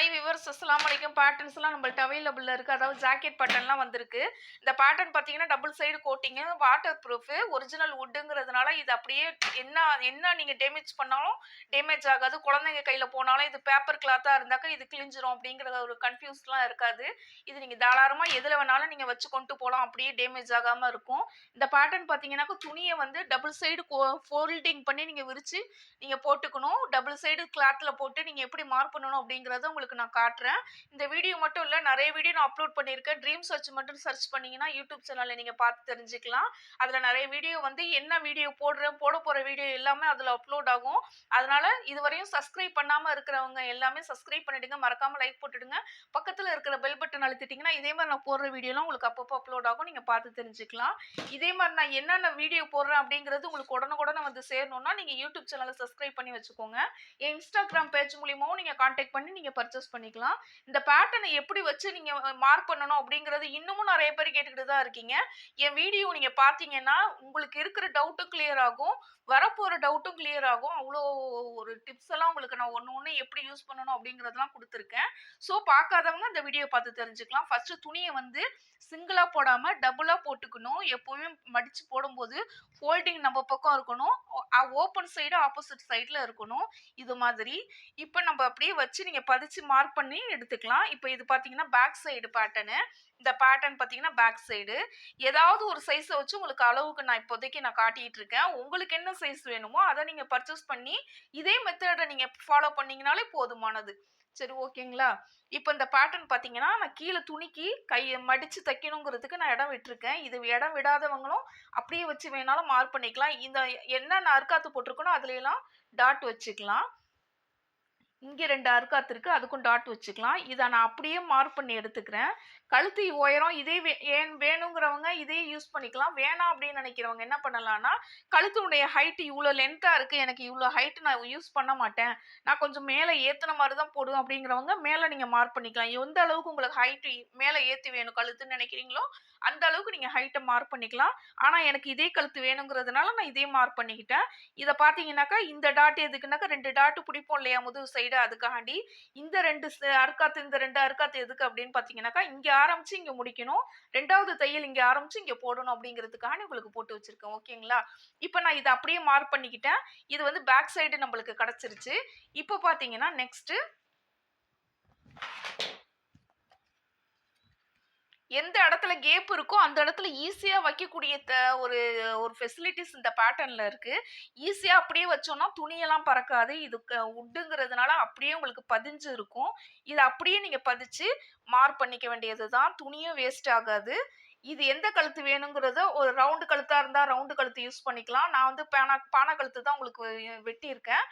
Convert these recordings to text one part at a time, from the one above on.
Hi viewers, அஸ்ஸலாமு அலைக்கும். பேட்டர்ன்ஸ்லாம் நம்மள்ட்ட அவைலபிள்ல இருக்கு. அதாவது ஜாக்கெட் பேட்டர்ன்லாம் வந்திருக்கு. இந்த பேட்டர்ன் பார்த்தீங்கன்னா, double side coating, water proof, original வுட்டுங்கிறதுனால இது அப்படியே என்ன என்ன நீங்க டேமேஜ் பண்ணாலும் டேமேஜ் ஆகாது. குழந்தைங்க கையில போனாலும் இது பேப்பர் கிளாத்தா இருந்தாக்கா இது கிழிஞ்சிரும் அப்படிங்கிற ஒரு கன்ஃப்யூஸ்லாம் இருக்காது. இது நீங்க தாராளமா எதுல வேணாலும் நீங்க வச்சு கொண்டு போலாம். அப்படியே டேமேஜ் ஆகாம இருக்கும். இந்த பேட்டர்ன் பார்த்தீங்கன்னாக்கா, துணிய வந்து டபுள் சைடு ஃபோல்டிங் பண்ணி நீங்க விரிச்சு நீங்க போட்டுக்கணும். டபுள் சைடு கிளாத்ல போட்டு நீங்க எப்படி மார்க் பண்ணணும் அப்படிங்கிறத உங்களுக்கு நான் காட்டுறேன். இந்த வீடியோ மட்டும் இல்ல, நிறைய வீடியோ நான் அப்லோட் பண்ணியிருக்கேன். ட்ரீம் சர்ச் மட்டும் சர்ச் பண்ணீங்கன்னா யூடியூப் சேனல்ல நீங்க பார்த்து தெரிஞ்சுக்கலாம். அதுல நிறைய வீடியோ வந்து என்ன வீடியோ போடுறேன், போட போற வீடியோ எல்லாமே அதுல அப்லோட் ஆகும். அதனால இதுவரையும் சப்ஸ்கிரைப் பண்ணாம இருக்கிறவங்க எல்லாமே சப்ஸ்கிரைப் பண்ணிடுங்க. மறக்காம லைக் போட்டுடுங்க. பக்கத்துல இருக்கிற பெல் பட்டன் அழுத்திட்டீங்கன்னா இதே மாதிரி நான் போடுற வீடியோலாம் உங்களுக்கு அப்பப்போ அப்லோட் ஆகும். நீங்க பார்த்து தெரிஞ்சுக்கலாம். இதே மாதிரி நான் என்னென்ன வீடியோ போடுறேன் அப்படிங்கிறது உங்களுக்கு உடனுக்குடனே வந்து சேரணும்னா நீங்க யூடியூப் சேனலை சப்ஸ்கிரைப் பண்ணி வச்சுக்கோங்க. என் இன்ஸ்டாகிராம் பேஜ் மூலியமாவும் நீங்க கான்டாக்ட் பண்ணி நீங்க பர்ச்சேஸ் பண்ணிக்கலாம். இந்த பேட்டர்னை எப்படி வச்சு நீங்க மார்க் பண்ணணும் அப்படிங்கிறது இன்னமும் நிறைய பேர் கேட்டுக்கிட்டு தான் இருக்கீங்க. என் வீடியோ நீங்க பாத்தீங்கன்னா உங்களுக்கு இருக்கிற டவுட்டும் கிளியர் ஆகும், வரப்போற டவுட்டும் கிளியர் ஆகும். அவ்வளோ ஒரு டிப்ஸ் எல்லாம் உங்களுக்கு நான் ஒண்ணு எப்படி யூஸ் பண்ணணும் அப்படிங்கறதெல்லாம் கொடுத்துருக்கேன். ஸோ பார்க்காதவங்க இந்த வீடியோ பார்த்து தெரிஞ்சுக்கலாம். ஃபர்ஸ்ட் துணியை வந்து சிங்கிளா போடாம டபுளா போட்டுக்கணும். எப்பவுமே மடிச்சு போடும்போது ஃபோல்டிங் நம்ம பக்கம் இருக்கணும், ஓப்பன் சைடு ஆப்போசிட் சைடுல இருக்கணும். இது மாதிரி இப்போ நம்ம அப்படியே வச்சு நீங்க பதிச்சு மார்க் பண்ணி எடுத்துக்கலாம். இப்போ இது பாத்தீங்கன்னா பேக் சைடு பேட்டர்னு. இந்த பேட்டர்ன் பாத்தீங்கன்னா பேக் சைடு ஏதாவது ஒரு சைஸை வச்சு உங்களுக்கு அளவுக்கு நான் இப்போதைக்கு நான் காட்டிட்டு இருக்கேன். உங்களுக்கு என்ன சைஸ் வேணுமோ அதை நீங்க பர்ச்சேஸ் பண்ணி இதே மெத்தடை நீங்க ஃபாலோ பண்ணீங்கனாலே போதுமானது. சரி, ஓகேங்களா? இப்போ இந்த பேட்டர்ன் பார்த்தீங்கன்னா நான் கீழே துணிக்கு கையை மடித்து தைக்கணுங்கிறதுக்கு நான் இடம் விட்டுருக்கேன். இது இடம் விடாதவங்களும் அப்படியே வச்சு வேணாலும் மார்க் பண்ணிக்கலாம். இந்த என்னென்ன அர்க்காத்து போட்டிருக்கணும் அதுலலாம் டாட் வச்சுக்கலாம். இங்கே 2 அர்க்காத்து இருக்கு, அதுக்கும் டாட் வச்சுக்கலாம். இதை நான் அப்படியே மார்க் பண்ணி எடுத்துக்கிறேன். கழுத்து உயரம் இதே ஏன் வேணுங்கிறவங்க இதே யூஸ் பண்ணிக்கலாம். வேணாம் அப்படின்னு நினைக்கிறவங்க என்ன பண்ணலாம்னா, கழுத்துடைய ஹைட் இவ்வளோ லென்த்தாக இருக்குது, எனக்கு இவ்வளோ ஹைட் நான் யூஸ் பண்ண மாட்டேன், நான் கொஞ்சம் மேலே ஏற்றின மாதிரி தான் போடுவேன் அப்படிங்கிறவங்க மேலே நீங்கள் மார்க் பண்ணிக்கலாம். எந்த அளவுக்கு உங்களுக்கு ஹைட்டு மேலே ஏற்றி வேணும் கழுத்துன்னு நினைக்கிறீங்களோ அந்த அளவுக்கு நீங்கள் ஹைட்டை மார்க் பண்ணிக்கலாம். ஆனால் எனக்கு இதே கழுத்து வேணுங்கிறதுனால நான் இதே மார்க் பண்ணிக்கிட்டேன். இதை பார்த்தீங்கன்னாக்கா இந்த டாட் எதுக்குனாக்கா 2 டாட்டு பிடிப்போம் இல்லையா முதுகு சைடு, அதுக்காண்டி இந்த 2 அர்க்காத்து, இந்த 2 அர்க்காத்து எதுக்கு அப்படின்னு பார்த்தீங்கன்னாக்கா இங்கே ஆரம்பிச்சு இங்கே முடிக்கணும், 2வது தையல் இங்கே ஆரம்பிச்சு இங்கே போடணும் அப்படிங்கிறதுக்காண்டி உங்களுக்கு போட்டு வச்சிருக்கேன். ஓகேங்களா? இப்போ நான் இதை அப்படியே மார்க் பண்ணிக்கிட்டேன். இது வந்து பேக் சைடு நம்மளுக்கு கிடச்சிருச்சு. இப்போ பார்த்தீங்கன்னா நெக்ஸ்ட்டு எந்த இடத்துல கேப் இருக்கோ அந்த இடத்துல ஈஸியா வைக்கக்கூடிய ஒரு ஒரு ஃபெசிலிட்டிஸ் இந்த பேட்டர்ன்ல இருக்கு. ஈஸியா அப்படியே வச்சோம்னா துணியெல்லாம் பறக்காது. இது உட்டுங்கிறதுனால அப்படியே உங்களுக்கு பதிஞ்சு இருக்கும். இதை அப்படியே நீங்க பதிச்சு மார்க் பண்ணிக்க வேண்டியதுதான். துணியும் வேஸ்ட் ஆகாது. இது எந்த கழுத்து வேணுங்கிறத ஒரு ரவுண்டு கழுத்தா இருந்தா ரவுண்டு கழுத்து யூஸ் பண்ணிக்கலாம். நான் வந்து பானை கழுத்து தான் உங்களுக்கு வெட்டியிருக்கேன்.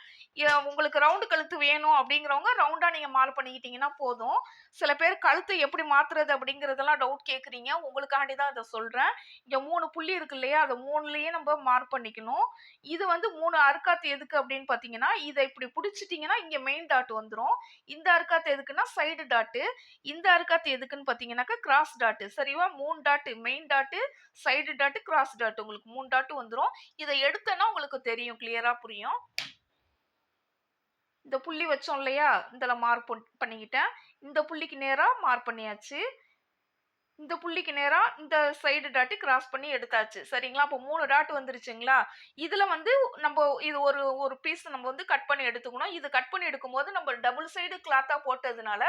உங்களுக்கு ரவுண்டு கழுத்து வேணும் அப்படிங்கிறவங்க ரவுண்டா நீங்க மார்க் பண்ணிக்கிட்டீங்கன்னா போதும். சில பேர் கழுத்து எப்படி மாத்துறது அப்படிங்கிறதெல்லாம் டவுட் கேட்குறீங்க. உங்களுக்காண்டி தான் இதை சொல்றேன். இங்க 3 புள்ளி இருக்கு இல்லையா, அதை 3லயே நம்ம மார்க் பண்ணிக்கணும். இது வந்து 3 அர்க்காத்து எதுக்கு அப்படின்னு பாத்தீங்கன்னா, இதை இப்படி பிடிச்சிட்டீங்கன்னா இங்க மெயின் டாட் வந்துடும். இந்த அர்க்காத்து எதுக்குன்னா சைடு டாட்டு. இந்த அர்க்காத்து எதுக்குன்னு பாத்தீங்கன்னாக்கா கிராஸ் டாட்டு. சரிவா? 3 dot, main dot, side dot, cross dot, உங்களுக்கு 3 டாட் வந்துரும். இதை எடுத்தனா உங்களுக்கு தெரியும், கிளியரா புரியும். இந்த புள்ளி வச்சோம் இல்லையா, இதுல மார்க் பண்ணிக்கிட்டேன். இந்த புள்ளிக்கு நேரா மார்க் பண்ணியாச்சு. இந்த புள்ளிக்கு நேரா இந்த சைடு டாட் கிராஸ் பண்ணி எடுத்தாச்சு. சரிங்களா? அப்போ 3 டாட் வந்துருச்சுங்களா? இதுல வந்து நம்ம இது ஒரு ஒரு பீஸ் நம்ம வந்து கட் பண்ணி எடுத்துக்கணும். இது கட் பண்ணி எடுக்கும்போது நம்ம டபுள் சைடு கிளாத்தா போட்டதுனால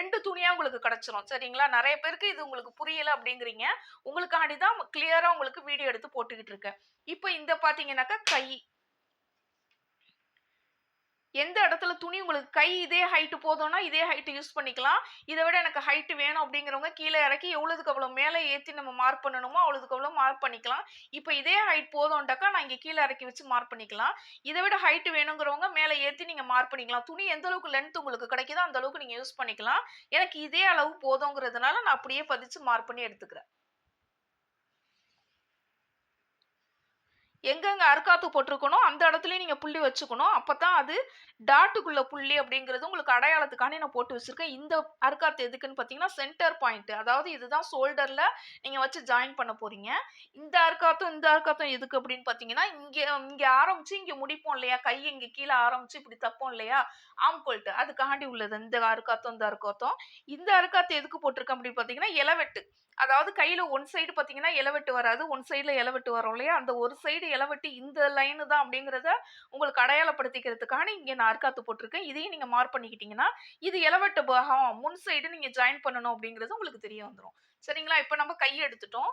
2 துணியா உங்களுக்கு கிடைச்சிரும். சரிங்களா? நிறைய பேருக்கு இது உங்களுக்கு புரியல அப்படிங்கிறீங்க. உங்களுக்காண்டி தான் கிளியரா உங்களுக்கு வீடியோ எடுத்து போட்டுக்கிட்டு இருக்கேன். இப்போ இந்த பாத்தீங்கன்னாக்கா கை, எந்த இடத்துல துணி உங்களுக்கு கை இதே ஹைட் போதும்னா இதே ஹைட் யூஸ் பண்ணிக்கலாம். இதை விட எனக்கு ஹைட் வேணும் அப்படிங்கிறவங்க கீழே இறக்கி எவ்வளவுக்கு அவ்வளோ மேலே ஏற்றி நம்ம மார்க் பண்ணணுமோ அவ்வளவுக்கு அவ்வளோ மார்க் பண்ணிக்கலாம். இப்போ இதே ஹைட் போதும்ட்டாக்கா நான் இங்கே கீழே இறக்கி வச்சு மார்க் பண்ணிக்கலாம். இதை விட ஹைட் வேணுங்கிறவங்க மேலே ஏற்றி நீங்கள் மார்க் பண்ணிக்கலாம். துணி எந்த அளவுக்கு லென்த் உங்களுக்கு கிடைக்குதோ அந்த அளவுக்கு நீங்கள் யூஸ் பண்ணிக்கலாம். எனக்கு இதே அளவு போதுங்கிறதுனால நான் அப்படியே பதிச்சு மார்க் பண்ணி எடுத்துக்கிறேன். எங்கெங்க அர்க்காத்து போட்டிருக்கணும் அந்த இடத்துலயும் நீங்க புள்ளி வச்சுக்கணும். அப்பதான் அது டாட்டுக்குள்ள புள்ளி அப்படிங்கிறது உங்களுக்கு அடையாளத்துக்காண்டி நான் போட்டு வச்சிருக்கேன். இந்த அறுக்காத்து எதுக்குன்னு பார்த்தீங்கன்னா, சென்டர் பாயிண்ட். அதாவது இதுதான் ஷோல்டர்ல நீங்க வச்சு ஜாயின் பண்ண போறீங்க. இந்த அறுக்காத்தும் எதுக்கு அப்படின்னு பார்த்தீங்கன்னா, இங்க இங்க ஆரம்பிச்சு இங்க முடிப்போம் இல்லையா? கை இங்க கீழ ஆரம்பிச்சு இப்படி தப்போம் இல்லையா? ஆர்ம் ஹோல்ட் அதுக்காண்டி உள்ளது. இந்த அறுக்காத்தும், இந்த அறுக்காத்தும். இந்த அறுக்காத்து எதுக்கு போட்டிருக்கேன் அப்படின்னு பார்த்தீங்கன்னா, இளவெட்டு. அதாவது கையில ஒன் சைடு பார்த்தீங்கன்னா இளவெட்டு வராது. ஒன் சைடுல இளவெட்டு வரும் இல்லையா? அந்த ஒரு சைடு இளவெட்டு இந்த லைன் தான் அப்படிங்கிறத உங்களுக்கு அடையாளப்படுத்திக்கிறதுக்காக இங்க நான் அறுக்காத்து போட்டிருக்கேன். இதையும் நீங்க மார்க் பண்ணிக்கிட்டீங்கன்னா, இது இளவெட்டு பாகம் முன் சைடு நீங்க ஜாயின் பண்ணணும் அப்படிங்கிறது உங்களுக்கு தெரிய வந்துரும். சரிங்களா? இப்ப நம்ம கை எடுத்துட்டோம்.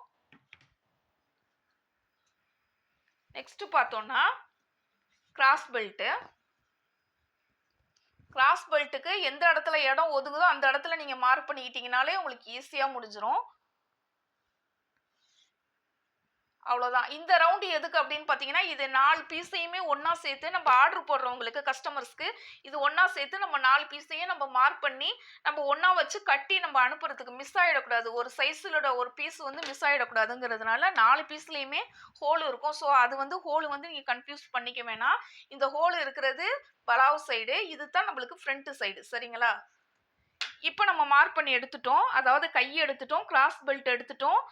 நெக்ஸ்ட் பார்த்தோம்னா, கிராஸ் பெல்ட். கிராஸ் பெல்ட்டுக்கு எந்த இடத்துல இடம் ஒதுங்குதோ அந்த இடத்துல நீங்க மார்க் பண்ணிக்கிட்டீங்கனாலே உங்களுக்கு ஈஸியா முடிஞ்சிரும். அவ்வளோதான். இந்த ரவுண்ட் எதுக்கு அப்படின்னு பார்த்தீங்கன்னா, இது 4 பீஸையுமே ஒண்ணா சேர்த்து நம்ம ஆர்டர் போடுறவங்களுக்கு கஸ்டமர்ஸ்க்கு இது ஒண்ணா சேர்த்து நம்ம 4 பீஸையும் நம்ம மார்க் பண்ணி, நம்ம ஒண்ணா வச்சு கட்டி நம்ம அனுப்புறதுக்கு மிஸ் ஆயிடக்கூடாது. ஒரு சைஸோட ஒரு பீஸ் வந்து மிஸ் ஆயிடக்கூடாதுங்கிறதுனால 4 பீஸ்லயுமே ஹோல் இருக்கும். ஸோ அது வந்து ஹோல் வந்து நீங்க கன்ஃப்யூஸ் பண்ணிக்க வேணாம். இந்த ஹோல் இருக்கிறது பலாவ் சைடு. இதுதான் நம்மளுக்கு ஃப்ரண்ட் சைடு. சரிங்களா? இப்ப நம்ம மார்க் பண்ணி எடுத்துட்டோம். அதாவது கை எடுத்துட்டோம், கிராஸ் பெல்ட் எடுத்துட்டோம்,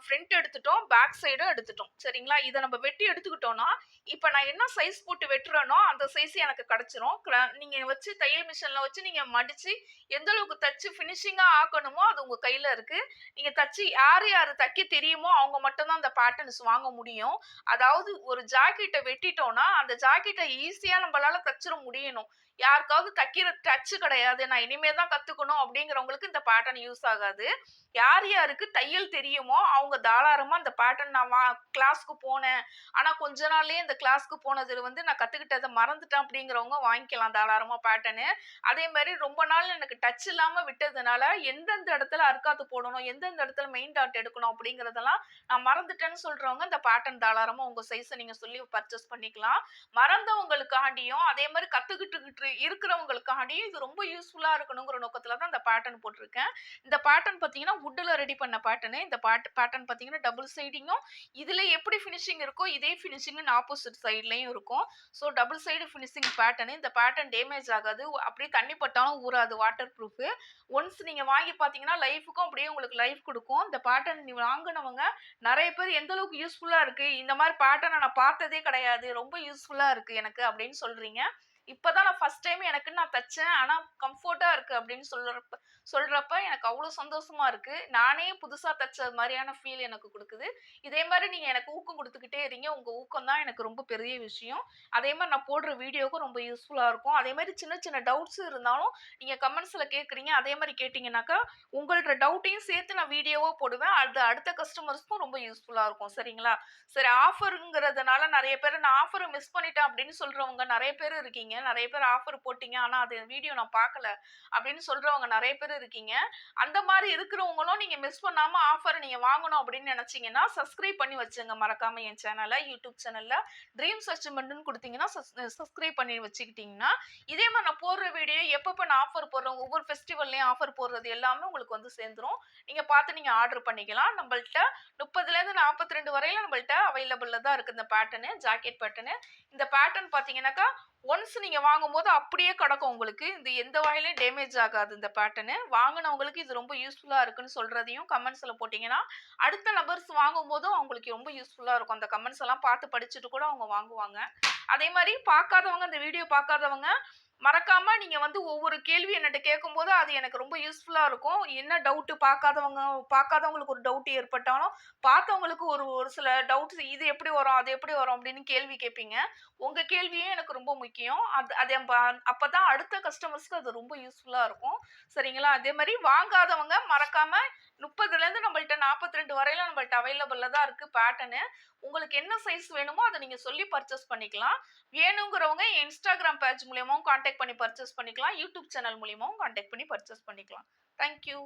ஃப்ரண்ட் எடுத்துட்டோம், பேக் சைடும் எடுத்துட்டோம். சரிங்களா? இத நம்ம வெட்டி எடுத்துக்கிட்டோம்னா, இப்ப நான் என்ன சைஸ் போட்டு வெட்டுறேனோ, அந்த சைஸ் எனக்கு கிடைச்சிரும். நீங்க வச்சு தையல் மிஷின்ல வச்சு நீங்க மடிச்சு, எந்த அளவுக்கு தச்சு ஃபினிஷிங்கா ஆக்கணுமோ, அது உங்க கையில இருக்கு. நீங்க தச்சு யாரு தைக்க தெரியுமோ, அவங்க மட்டும் தான் அந்த பேட்டர்ன்ஸ் வாங்க முடியும். அதாவது ஒரு ஜாக்கெட்ட வெட்டிட்டோம்னா, அந்த ஜாக்கெட்ட ஈஸியா நம்மளால தச்சிர முடியணும். யாருக்காவது தைக்கிற டச்சு கிடையாது. நான் இனிமே தான் கத்துக்கணும் அப்படிங்கிறவங்களுக்கு இந்த பேட்டர்ன் யூஸ் ஆகாது. யாருக்கு தையல் தெரியுமோ, அவங்க தாராளமா அந்த பேட்டர்ன் நான் கிளாஸ்க்கு போனேன். ஆனா கொஞ்ச நாள்லயே இந்த கிளாஸ்க்கு போனது வந்து நான் கத்துக்கிட்டத மறந்துட்டேன் அப்படிங்கிறவங்க வாங்கிக்கலாம் தாராளமா பேட்டர்னு. அதே மாரி ரொம்ப நாள் எனக்கு டச் இல்லாம விட்டதுனால, எந்தெந்த இடத்துல அறுக்காத்து போடணும், எந்தெந்த இடத்துல மெயின் டாட் எடுக்கணும் அப்படிங்கிறதெல்லாம் நான் மறந்துட்டேன்னு சொல்றவங்க இந்த பேட்டர்ன் தாராளமா உங்க சைஸ நீங்க சொல்லி பர்ச்சேஸ் பண்ணிக்கலாம். மறந்தவங்களுக்காண்டியும், அதே மாரி கத்துக்கிட்டுக்கிட்டு இருக்கிறவங்களுக்காண்டியும் இது ரொம்ப யூஸ்ஃபுல்லா இருக்கணுங்கிற நோக்கத்துல தான் இந்த பேட்டர்ன் போட்டிருக்கேன். இந்த பேட்டர்ன் பார்த்தீங்கன்னா, வுட்ல ரெடி பண்ண பேட்டர்னு. இந்த பேட்டர்ன் பார்த்தீங்கன்னா, டபுள் சைடிங்கும் இதுல எப்படி ஃபினிஷிங் இருக்கோ, இதே ஃபினிஷிங் ஆப்போசிட் சைட்லயும் இருக்கும். So double side finishing pattern. இந்த பேட்டர்ன் டேமேஜ் ஆகாது. அப்படியே தண்ணி பட்டாலும் ஊறாது. Water proof. ஒன்ஸ் நீங்க வாங்கி பார்த்தீங்கன்னா, லைஃப்க்கும் அப்படியே உங்களுக்கு லைஃப் குடுக்கும். இந்த பேட்டர்ன் நீ வாங்குனவங்க நெறைய பேர் எந்த அளவுக்கு யூஸ்ஃபுல்லா இருக்கு. இந்த மாரி பேட்டர்ன நான் பார்த்ததே கிடையாது. ரொம்ப யூஸ்ஃபுல்லா இருக்கு எனக்கு அப்படின்னு சொல்றீங்க. இப்பதான் நான் ஃபர்ஸ்ட் டைம் எனக்குன்னு நான் தச்சேன். ஆனா கம்ஃபோர்ட்டா இருக்கு அப்படின்னு சொல்றப்ப எனக்கு அவ்ளோ சந்தோஷமா இருக்கு. நானே புதுசா தச்ச மாரியான ஃபீல் எனக்கு குடுக்குது. இதே மாரி நீங்க எனக்கு ஊக்கம் குடுத்துக்கிட்டே இருங்க. உங்க ஊக்கம் தான் எனக்கு ரொம்ப பெரிய விஷயம். அதே மாரி நான் போடுற வீடியோவுக்கும் ரொம்ப யூஸ்ஃபுல்லா இருக்கும். அதே மாரி சின்ன சின்ன டவுட்ஸ் இருந்தாலும் நீங்க கமெண்ட்ஸ்ல கேட்குறீங்க. அதே மாரி கேட்டீங்கன்னாக்கா, உங்களோட டவுட்டையும் சேர்த்து நான் வீடியோவா போடுவேன். அது அடுத்த கஸ்டமர்ஸ்க்கும் ரொம்ப யூஸ்ஃபுல்லா இருக்கும். சரிங்களா? சரி ஆஃபர்ங்கிறதுனால நெறைய பேர் நான் ஆஃபர மிஸ் பண்ணிட்டேன் அப்படின்னு சொல்றவங்க நெறைய பேர் இருக்கீங்க. நெறைய பேர் ஆஃபர் போட்டீங்க. ஆனா அது வீடியோ நான் பார்க்கல அப்படின்னு சொல்றவங்க நெறைய பேர் இருக்கீங்க. அந்த மாரி இருக்கிறவங்களும் நீங்க மிஸ் பண்ணாம ஆஃபர நீங்க வாங்கணும் அப்படின்னு நினைச்சீங்கன்னா, சப்ஸ்கிரைப் பண்ணி வச்சுங்க மறக்காம என் சேனல. யூடியூப் சேனல்ல ட்ரீம்ஸ் அச்சீவ்மென்ட்ன்னு குடுத்தீங்கன்னா, சப்ஸ்கிரைப் பண்ணி வச்சுக்கிட்டீங்கன்னா, இதே மாரி நான் போடுற வீடியோ எப்பப்ப நான் ஆஃபர் போடுறேன், ஒவ்வொரு ஃபெஸ்டிவல்லயும் ஆஃபர் போடுறது எல்லாமே உங்களுக்கு வந்து சேர்ந்துரும். நீங்க பார்த்து நீங்க ஆர்டர் பண்ணிக்கலாம். நம்மள்ட்ட 30லேருந்து 42 வரையில நம்மள்ட்ட அவைலபிள்ல தான் இருக்கு இந்த பேட்டர்னு, ஜாக்கெட் பேட்டர்னு. இந்த பேட்டர்ன் பார்த்தீங்கன்னாக்கா, ஒன்ஸ் நீங்க வாங்கும்போது அப்படியே கிடக்கும் உங்களுக்கு. இது எந்த வகையிலயும் டேமேஜ் ஆகாது இந்த பேட்டர்னு. வாங்குனவங்களுக்கு இது ரொம்ப யூஸ்ஃபுல்லா இருக்குன்னு சொல்றதையும் கமெண்ட்ஸ்ல போட்டீங்கன்னா, அடுத்த நபர்ஸ் வாங்கும்போதும் அவங்களுக்கு ரொம்ப யூஸ்ஃபுல்லா இருக்கும். அந்த கமெண்ட்ஸ் எல்லாம் பார்த்து படிச்சுட்டு கூட அவங்க வாங்குவாங்க. அதே மாரி பார்க்காதவங்க இந்த வீடியோ பார்க்காதவங்க, மறக்காம நீங்க வந்து ஒவ்வொரு கேள்வி என்னட்ட கேட்கும்போது, அது எனக்கு ரொம்ப யூஸ்ஃபுல்லா இருக்கும். என்ன டவுட் பார்க்காதவங்களுக்கு ஒரு டவுட் ஏற்பட்டாலும், பார்த்தவங்களுக்கு ஒரு ஒரு சில டவுட்ஸ் இது எப்படி வரும்? அது எப்படி வரும்? அப்படின்னு கேள்வி கேட்பீங்க. உங்க கேள்வியும் எனக்கு ரொம்ப முக்கியம். அது அப்பதான் அடுத்த கஸ்டமர்ஸ்க்கு அது ரொம்ப யூஸ்ஃபுல்லா இருக்கும். சரிங்களா? அதே மாரி வாங்காதவங்க மறக்காம 30லேருந்து நம்மள்ட்ட 42 வரையில நம்மள்ட்ட அவைலபிள்ல தான் இருக்கு பேட்டர்னு. உங்களுக்கு என்ன சைஸ் வேணுமோ அத நீங்க சொல்லி பர்ச்சேஸ் பண்ணிக்கலாம். வேணுங்கிறவங்க என் இன்ஸ்டாகிராம் பேஜ் மூலியமாவும் கான்டாக்ட் பண்ணி பர்ச்சேஸ் பண்ணிக்கலாம். யூடியூப் சேனல் மூலியமாவும் கான்டாக்ட் பண்ணி பர்ச்சேஸ் பண்ணிக்கலாம். Thank you.